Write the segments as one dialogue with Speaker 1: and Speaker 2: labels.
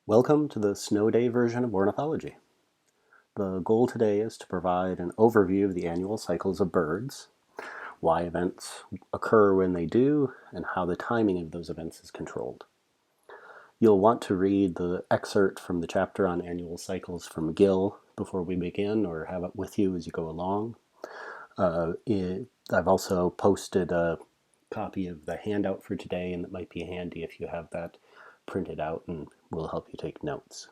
Speaker 1: Welcome to the snow day version of Ornithology. The goal today is to provide an overview of the annual cycles of birds, why events occur when they do, and how the timing of those events is controlled. You'll want to read the excerpt from the chapter on annual cycles from Gill before we begin, or have it with you as you go along. I've also posted a copy of the handout for today, and it might be handy if you have that printed out and will help you take notes.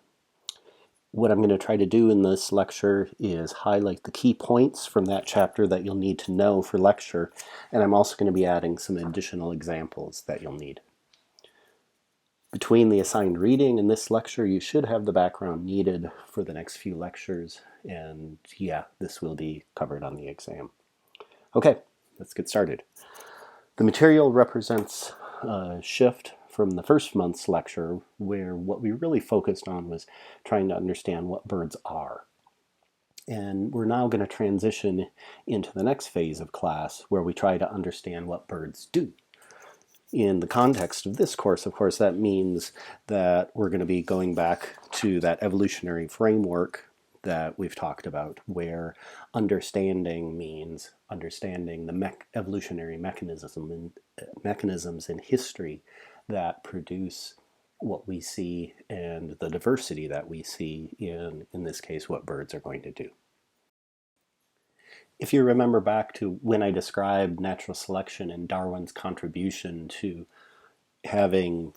Speaker 1: What I'm going to try to do in this lecture is highlight the key points from that chapter that you'll need to know for lecture, and I'm also going to be adding some additional examples that you'll need. Between the assigned reading and this lecture, you should have the background needed for the next few lectures, and yeah, this will be covered on the exam. Okay, let's get started. The material represents a shift from the first month's lecture, where what we really focused on was trying to understand what birds are. And we're now going to transition into the next phase of class, where we try to understand what birds do. In the context of this course, of course, that means that we're going to be going back to that evolutionary framework that we've talked about, where understanding means understanding the evolutionary mechanisms in history that produce what we see and the diversity that we see in this case, what birds are going to do. If you remember back to when I described natural selection and Darwin's contribution to having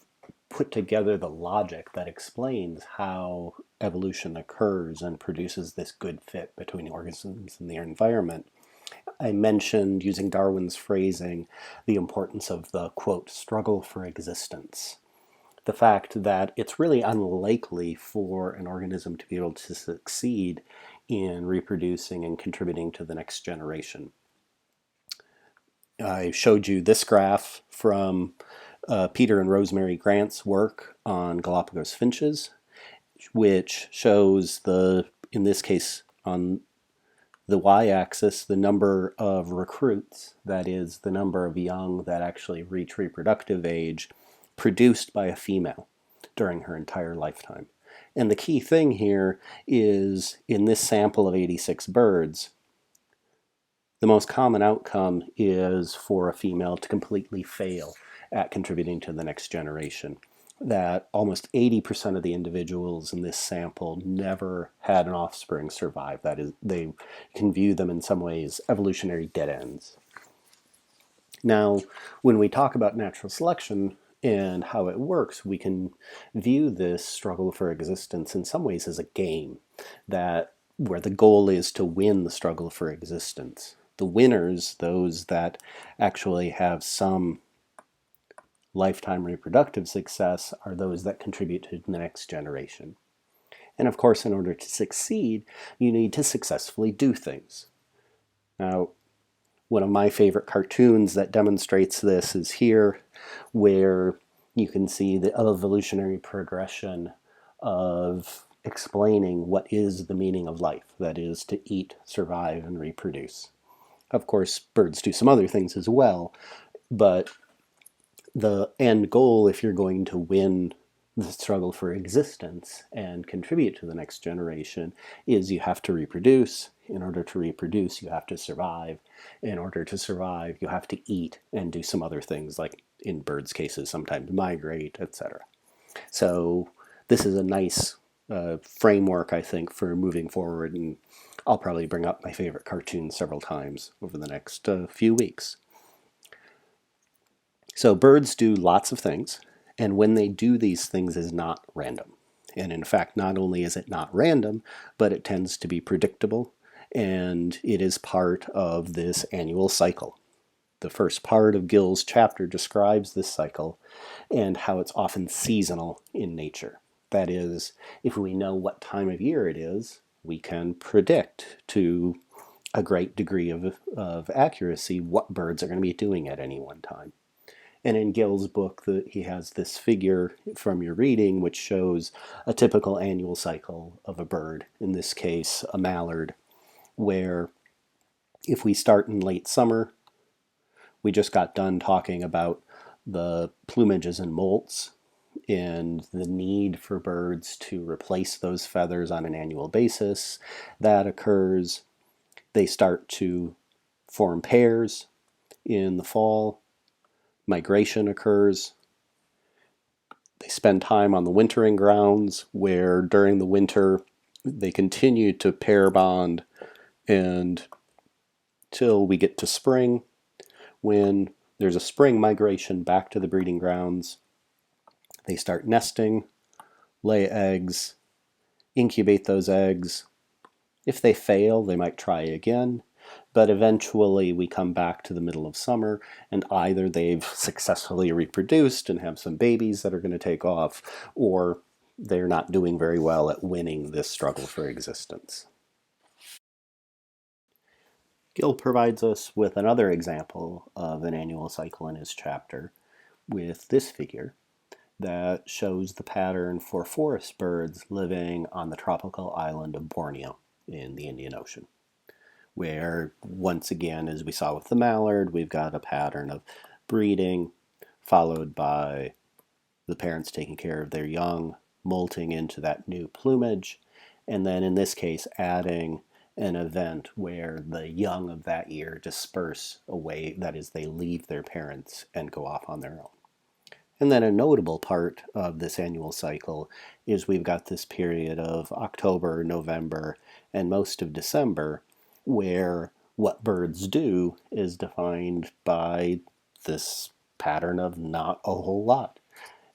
Speaker 1: put together the logic that explains how evolution occurs and produces this good fit between organisms and their environment, I mentioned, using Darwin's phrasing, the importance of the, quote, struggle for existence. The fact that it's really unlikely for an organism to be able to succeed in reproducing and contributing to the next generation. I showed you this graph from Peter and Rosemary Grant's work on Galapagos finches, which shows in this case, on the y-axis, the number of recruits, that is, the number of young that actually reach reproductive age, produced by a female during her entire lifetime. And the key thing here is, in this sample of 86 birds, the most common outcome is for a female to completely fail at contributing to the next generation. That almost 80% of the individuals in this sample never had an offspring survive. That is, they can view them in some ways evolutionary dead ends. Now, when we talk about natural selection and how it works, we can view this struggle for existence in some ways as a game, where the goal is to win the struggle for existence. The winners, those that actually have some lifetime reproductive success, are those that contribute to the next generation. And of course, in order to succeed, you need to successfully do things. Now, one of my favorite cartoons that demonstrates this is here, where you can see the evolutionary progression of explaining what is the meaning of life, that is, to eat, survive, and reproduce. Of course, birds do some other things as well, but the end goal, if you're going to win the struggle for existence and contribute to the next generation, is you have to reproduce. In order to reproduce, you have to survive. In order to survive, you have to eat and do some other things, like in birds' cases, sometimes migrate, etc. So this is a nice framework, I think, for moving forward, and I'll probably bring up my favorite cartoon several times over the next few weeks. So birds do lots of things, and when they do these things is not random. And in fact, not only is it not random, but it tends to be predictable, and it is part of this annual cycle. The first part of Gill's chapter describes this cycle and how it's often seasonal in nature. That is, if we know what time of year it is, we can predict to a great degree of accuracy what birds are going to be doing at any one time. And in Gill's book, he has this figure from your reading which shows a typical annual cycle of a bird, in this case a mallard, where if we start in late summer, we just got done talking about the plumages and molts, and the need for birds to replace those feathers on an annual basis, that occurs. They start to form pairs in the fall. Migration occurs. They spend time on the wintering grounds where during the winter they continue to pair bond and till we get to spring, when there's a spring migration back to the breeding grounds. They start nesting, lay eggs, incubate those eggs. If they fail, they might try again, but eventually we come back to the middle of summer and either they've successfully reproduced and have some babies that are going to take off, or they're not doing very well at winning this struggle for existence. Gill provides us with another example of an annual cycle in his chapter with this figure that shows the pattern for forest birds living on the tropical island of Borneo in the Indian Ocean, where once again, as we saw with the mallard, we've got a pattern of breeding followed by the parents taking care of their young, molting into that new plumage, and then in this case adding an event where the young of that year disperse away, that is, they leave their parents and go off on their own. And then a notable part of this annual cycle is we've got this period of October, November, and most of December where what birds do is defined by this pattern of not a whole lot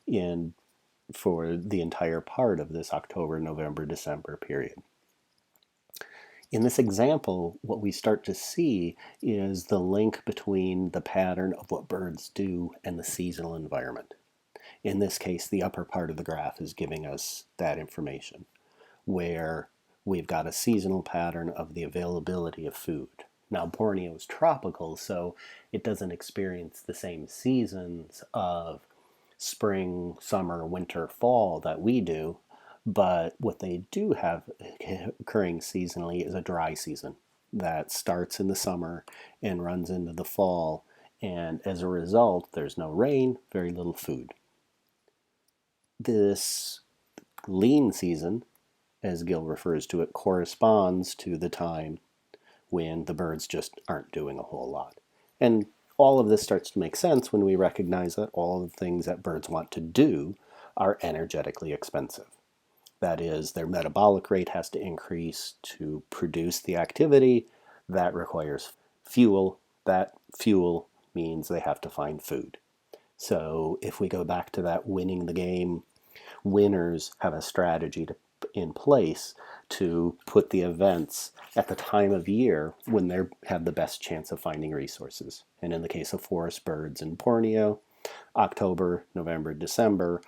Speaker 1: in for the entire part of this October, November, December period. In this example, what we start to see is the link between the pattern of what birds do and the seasonal environment. In this case, the upper part of the graph is giving us that information, where we've got a seasonal pattern of the availability of food. Now, Borneo is tropical, so it doesn't experience the same seasons of spring, summer, winter, fall that we do, but what they do have occurring seasonally is a dry season that starts in the summer and runs into the fall, and as a result, there's no rain, very little food. This lean season, as Gill refers to it, corresponds to the time when the birds just aren't doing a whole lot. And all of this starts to make sense when we recognize that all of the things that birds want to do are energetically expensive. That is, their metabolic rate has to increase to produce the activity that requires fuel. That fuel means they have to find food. So if we go back to that winning the game, winners have a strategy in place to put the events at the time of year when they have the best chance of finding resources. And in the case of forest birds in Borneo, October, November, December,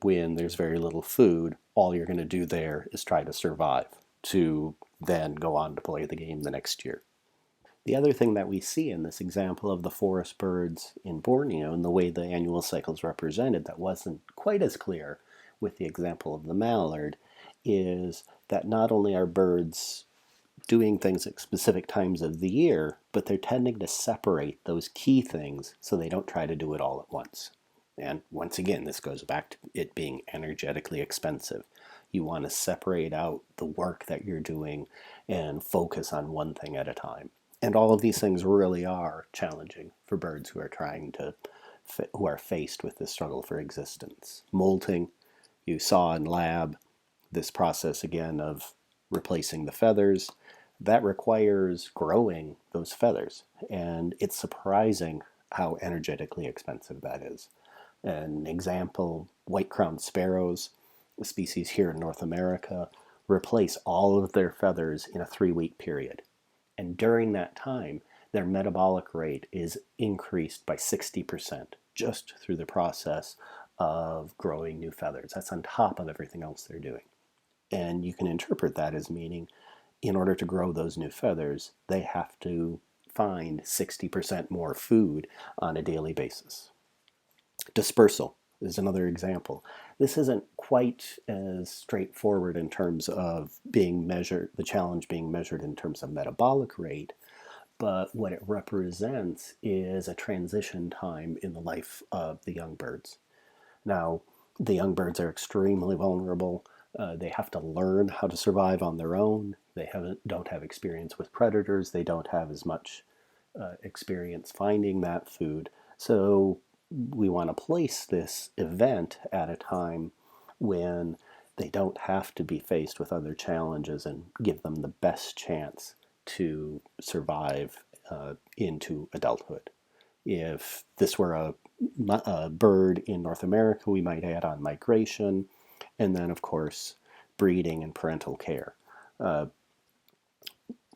Speaker 1: when there's very little food, all you're going to do there is try to survive to then go on to play the game the next year. The other thing that we see in this example of the forest birds in Borneo and the way the annual cycle is represented that wasn't quite as clear with the example of the mallard is that not only are birds doing things at specific times of the year, but they're tending to separate those key things so they don't try to do it all at once. And once again, this goes back to it being energetically expensive. You want to separate out the work that you're doing and focus on one thing at a time. And all of these things really are challenging for birds who are who are faced with this struggle for existence. Molting, you saw in lab, this process again of replacing the feathers, that requires growing those feathers. And it's surprising how energetically expensive that is. An example, white-crowned sparrows, a species here in North America, replace all of their feathers in a 3-week period. And during that time, their metabolic rate is increased by 60% just through the process of growing new feathers. That's on top of everything else they're doing. And you can interpret that as meaning in order to grow those new feathers, they have to find 60% more food on a daily basis. Dispersal is another example. This isn't quite as straightforward in terms of being measured, the challenge being measured in terms of metabolic rate, but what it represents is a transition time in the life of the young birds. Now, The young birds are extremely vulnerable. They have to learn how to survive on their own. They don't have experience with predators. They don't have as much experience finding that food. So we want to place this event at a time when they don't have to be faced with other challenges and give them the best chance to survive into adulthood. If this were a bird in North America, we might add on migration, and then, of course, breeding and parental care. Uh,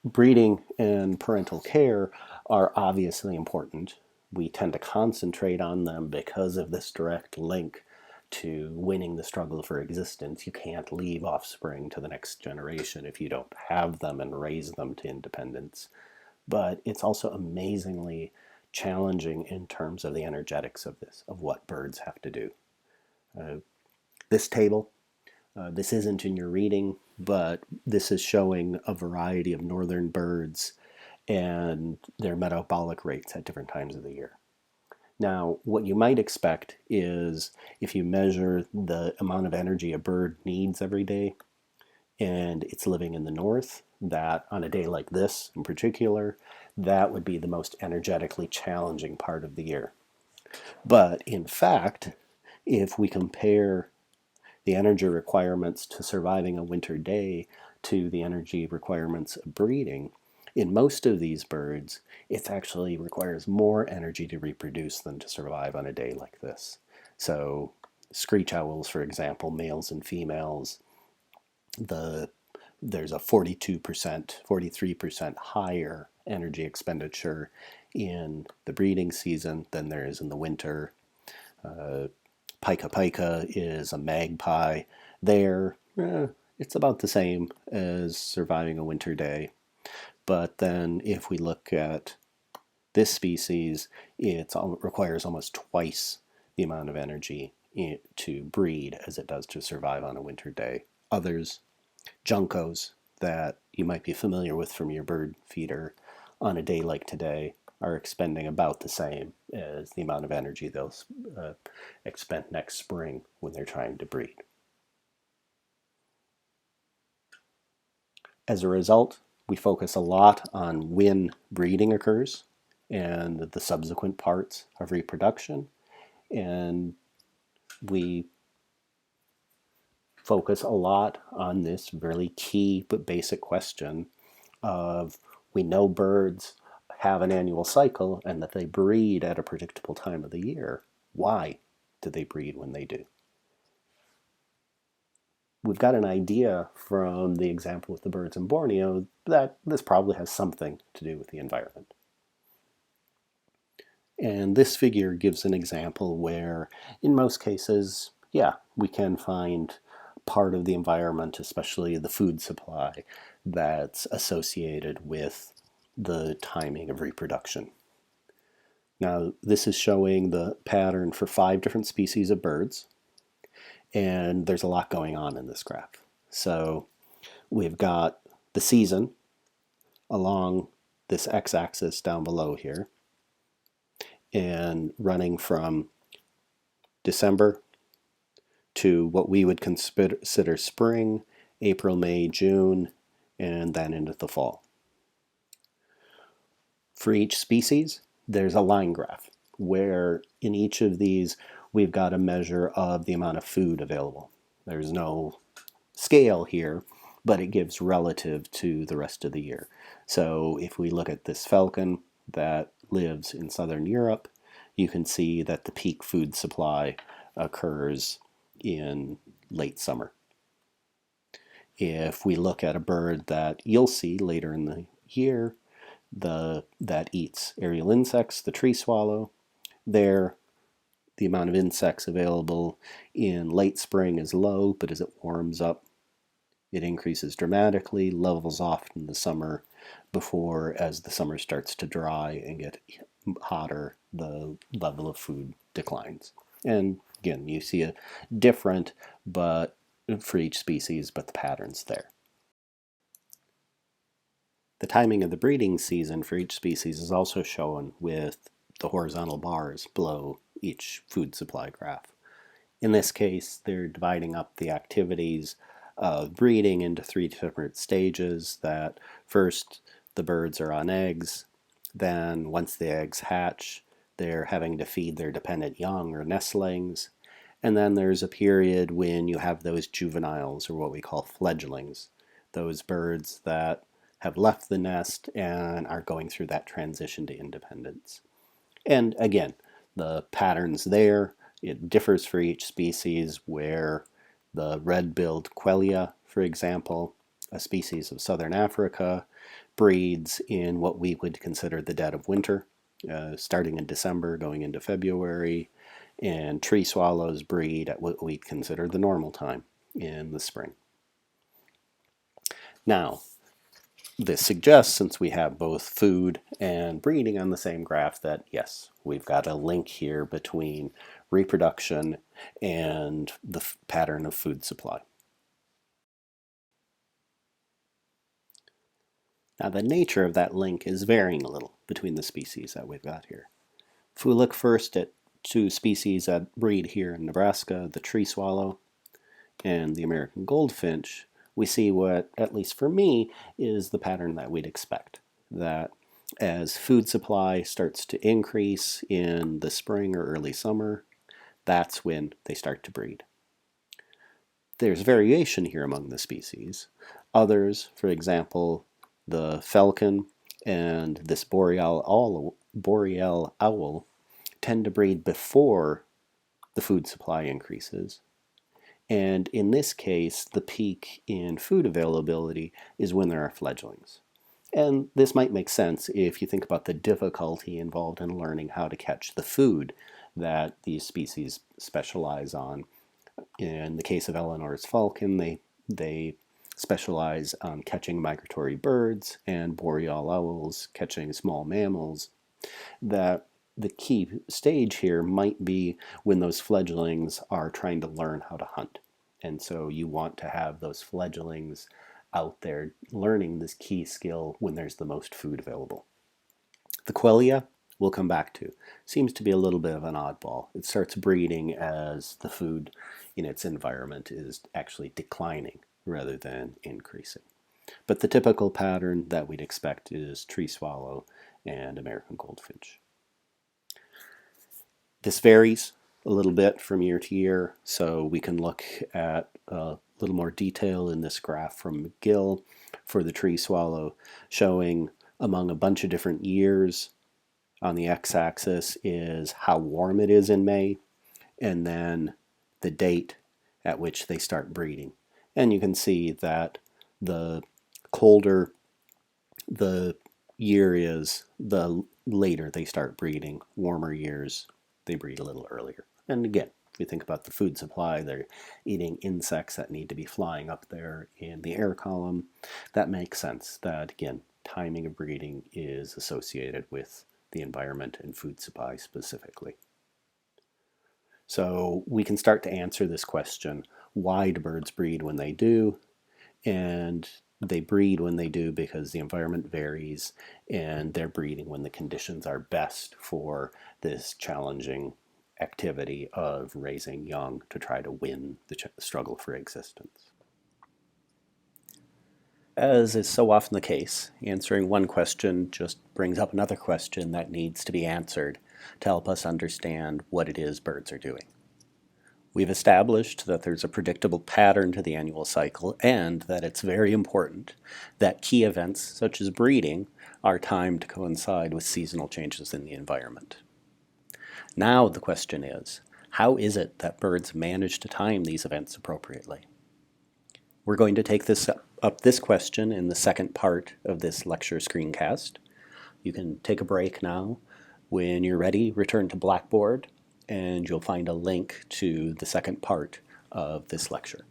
Speaker 1: Breeding and parental care are obviously important. We tend to concentrate on them because of this direct link to winning the struggle for existence. You can't leave offspring to the next generation if you don't have them and raise them to independence. But it's also amazingly challenging in terms of the energetics of this, of what birds have to do. Uh, this table, this isn't in your reading, but this is showing a variety of northern birds and their metabolic rates at different times of the year. Now, what you might expect is if you measure the amount of energy a bird needs every day and it's living in the north, that on a day like this in particular, that would be the most energetically challenging part of the year. But in fact, if we compare the energy requirements to surviving a winter day to the energy requirements of breeding, in most of these birds, it actually requires more energy to reproduce than to survive on a day like this. So, screech owls, for example, males and females, there's a 42%, 43% higher energy expenditure in the breeding season than there is in the winter. Pika pika is a magpie. There, it's about the same as surviving a winter day. But then if we look at this species, it requires almost twice the amount of energy to breed as it does to survive on a winter day. Others, juncos, that you might be familiar with from your bird feeder, on a day like today, are expending about the same as the amount of energy they'll expend next spring when they're trying to breed. As a result, we focus a lot on when breeding occurs and the subsequent parts of reproduction, and we focus a lot on this really key but basic question of we know birds have an annual cycle and that they breed at a predictable time of the year. Why do they breed when they do? We've got an idea from the example with the birds in Borneo that this probably has something to do with the environment. And this figure gives an example where, in most cases, yeah, we can find part of the environment, especially the food supply, that's associated with the timing of reproduction. Now, this is showing the pattern for 5 different species of birds, and there's a lot going on in this graph. So we've got the season along this x-axis down below here, and running from December to what we would consider spring, April, May, June, and then into the fall. For each species, there's a line graph where in each of these we've got a measure of the amount of food available. There's no scale here, but it gives relative to the rest of the year. So if we look at this falcon that lives in southern Europe, you can see that the peak food supply occurs in late summer. If we look at a bird that you'll see later in the year, that eats aerial insects, the tree swallow, there the amount of insects available in late spring is low, but as it warms up, it increases dramatically, levels off in the summer before, as the summer starts to dry and get hotter, the level of food declines. And again, you see a different, but for each species, but the pattern's there. The timing of the breeding season for each species is also shown with the horizontal bars below each food supply graph. In this case, they're dividing up the activities of breeding into three different stages. That first, the birds are on eggs. Then once the eggs hatch, they're having to feed their dependent young or nestlings. And then there's a period when you have those juveniles, or what we call fledglings, those birds that have left the nest and are going through that transition to independence. And again, the patterns there, it differs for each species, where the red-billed quelea, for example, a species of southern Africa, breeds in what we would consider the dead of winter, starting in December, going into February, and tree swallows breed at what we consider the normal time in the spring. Now, this suggests, since we have both food and breeding on the same graph, that yes, we've got a link here between reproduction and the pattern of food supply. Now, the nature of that link is varying a little between the species that we've got here. If we look first at two species that breed here in Nebraska, the tree swallow and the American goldfinch, we see what, at least for me, is the pattern that we'd expect. That as food supply starts to increase in the spring or early summer, that's when they start to breed. There's variation here among the species. Others, for example, the falcon and this boreal owl, tend to breed before the food supply increases. And in this case, the peak in food availability is when there are fledglings. And this might make sense if you think about the difficulty involved in learning how to catch the food that these species specialize on. In the case of Eleanor's falcon, they specialize on catching migratory birds, and boreal owls catching small mammals. That the key stage here might be when those fledglings are trying to learn how to hunt. And so you want to have those fledglings out there learning this key skill when there's the most food available. The quelea, we'll come back to, seems to be a little bit of an oddball. It starts breeding as the food in its environment is actually declining rather than increasing. But the typical pattern that we'd expect is tree swallow and American goldfinch. This varies a little bit from year to year, so we can look at a little more detail in this graph from McGill for the tree swallow, showing among a bunch of different years. On the x-axis is how warm it is in May, and then the date at which they start breeding. And you can see that the colder the year is, the later they start breeding. Warmer years, they breed a little earlier. And again, if you think about the food supply, they're eating insects that need to be flying up there in the air column. That makes sense that, again, timing of breeding is associated with the environment and food supply specifically. So we can start to answer this question: why do birds breed when they do? And they breed when they do because the environment varies, and they're breeding when the conditions are best for this challenging activity of raising young to try to win the struggle for existence. As is so often the case, answering one question just brings up another question that needs to be answered to help us understand what it is birds are doing. We've established that there's a predictable pattern to the annual cycle, and that it's very important that key events such as breeding are timed to coincide with seasonal changes in the environment. Now the question is, how is it that birds manage to time these events appropriately? We're going to take this question in the second part of this lecture screencast. You can take a break now. When you're ready, return to Blackboard, and you'll find a link to the second part of this lecture.